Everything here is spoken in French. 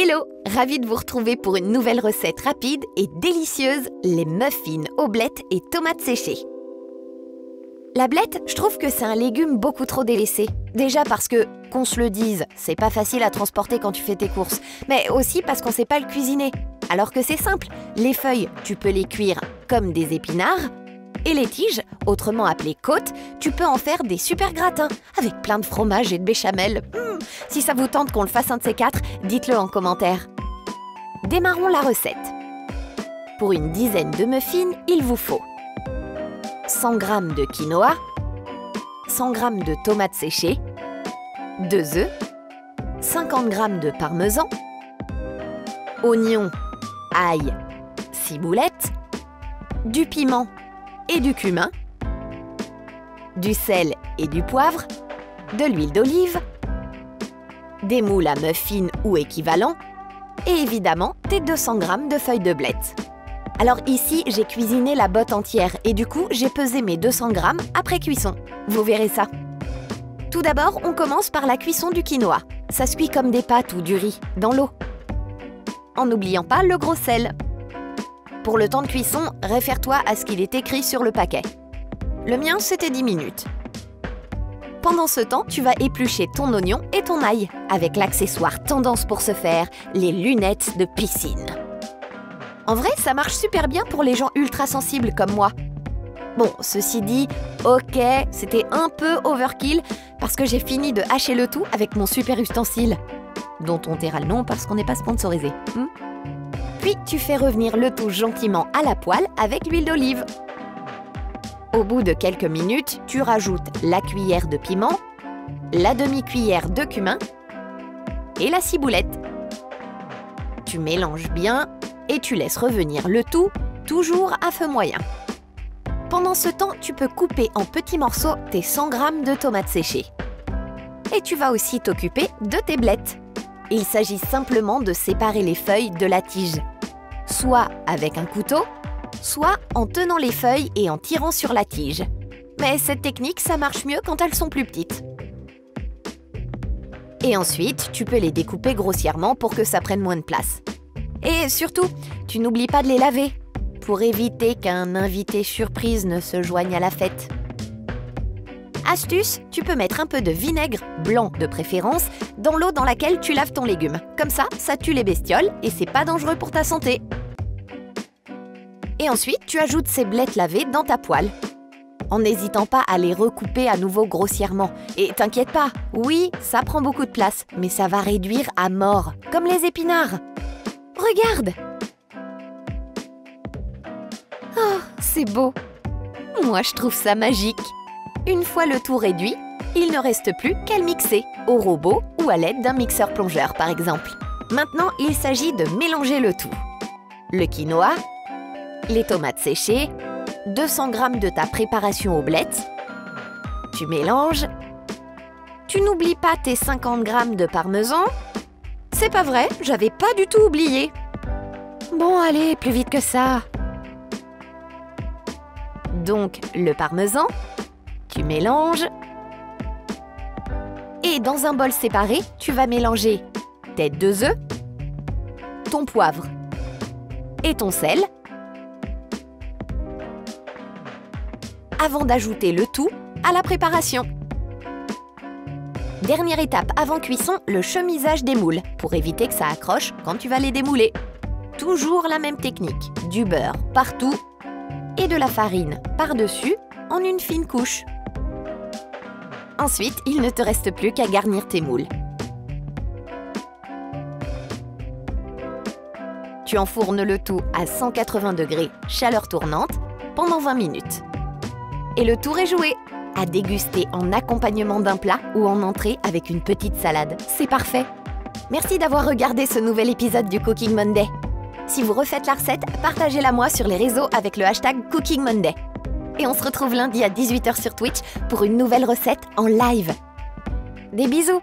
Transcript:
Hello, ravie de vous retrouver pour une nouvelle recette rapide et délicieuse, les muffins aux blettes et tomates séchées. La blette, je trouve que c'est un légume beaucoup trop délaissé. Déjà parce que, qu'on se le dise, c'est pas facile à transporter quand tu fais tes courses, mais aussi parce qu'on sait pas le cuisiner. Alors que c'est simple, les feuilles, tu peux les cuire comme des épinards, et les tiges, autrement appelées côtes, tu peux en faire des super gratins, avec plein de fromage et de béchamel. Si ça vous tente qu'on le fasse un de ces quatre, dites-le en commentaire. Démarrons la recette. Pour une dizaine de muffins, il vous faut 100 g de quinoa, 100 g de tomates séchées, 2 œufs, 50 g de parmesan, oignons, ail, ciboulette, du piment et du cumin, du sel et du poivre, de l'huile d'olive, des moules à muffins ou équivalent, et évidemment tes 200 g de feuilles de blettes. Alors ici, j'ai cuisiné la botte entière et du coup, j'ai pesé mes 200 g après cuisson. Vous verrez ça. Tout d'abord, on commence par la cuisson du quinoa. Ça se cuit comme des pâtes ou du riz, dans l'eau. En n'oubliant pas le gros sel. Pour le temps de cuisson, réfère-toi à ce qu'il est écrit sur le paquet. Le mien, c'était 10 minutes. Pendant ce temps, tu vas éplucher ton oignon et ton ail, avec l'accessoire tendance pour ce faire, les lunettes de piscine. En vrai, ça marche super bien pour les gens ultra sensibles comme moi. Bon, ceci dit, ok, c'était un peu overkill parce que j'ai fini de hacher le tout avec mon super ustensile, dont on taira le nom parce qu'on n'est pas sponsorisé. Puis, tu fais revenir le tout gentiment à la poêle avec l'huile d'olive. Au bout de quelques minutes, tu rajoutes la cuillère de piment, la demi-cuillère de cumin et la ciboulette. Tu mélanges bien et tu laisses revenir le tout, toujours à feu moyen. Pendant ce temps, tu peux couper en petits morceaux tes 100 g de tomates séchées. Et tu vas aussi t'occuper de tes blettes. Il s'agit simplement de séparer les feuilles de la tige, soit avec un couteau, soit en tenant les feuilles et en tirant sur la tige. Mais cette technique, ça marche mieux quand elles sont plus petites. Et ensuite, tu peux les découper grossièrement pour que ça prenne moins de place. Et surtout, tu n'oublies pas de les laver, pour éviter qu'un invité surprise ne se joigne à la fête. Astuce, tu peux mettre un peu de vinaigre, blanc de préférence, dans l'eau dans laquelle tu laves ton légume. Comme ça tue les bestioles et c'est pas dangereux pour ta santé. Et ensuite, tu ajoutes ces blettes lavées dans ta poêle, en n'hésitant pas à les recouper à nouveau grossièrement. Et t'inquiète pas, oui, ça prend beaucoup de place, mais ça va réduire à mort, comme les épinards. Regarde! Oh, c'est beau! Moi, je trouve ça magique. Une fois le tout réduit, il ne reste plus qu'à le mixer, au robot ou à l'aide d'un mixeur plongeur, par exemple. Maintenant, il s'agit de mélanger le tout. Le quinoa, les tomates séchées, 200 g de ta préparation aux blettes. Tu mélanges. Tu n'oublies pas tes 50 g de parmesan. C'est pas vrai, j'avais pas du tout oublié. Bon, allez, plus vite que ça. Donc, le parmesan, tu mélanges. Et dans un bol séparé, tu vas mélanger tes 2 œufs, ton poivre et ton sel, avant d'ajouter le tout à la préparation. Dernière étape avant cuisson, le chemisage des moules, pour éviter que ça accroche quand tu vas les démouler. Toujours la même technique, du beurre partout et de la farine par-dessus en une fine couche. Ensuite, il ne te reste plus qu'à garnir tes moules. Tu enfournes le tout à 180 degrés, chaleur tournante, pendant 20 minutes. Et le tour est joué! À déguster en accompagnement d'un plat ou en entrée avec une petite salade. C'est parfait! Merci d'avoir regardé ce nouvel épisode du Cooking Monday. Si vous refaites la recette, partagez-la moi sur les réseaux avec le hashtag Cooking Monday. Et on se retrouve lundi à 18 h sur Twitch pour une nouvelle recette en live. Des bisous!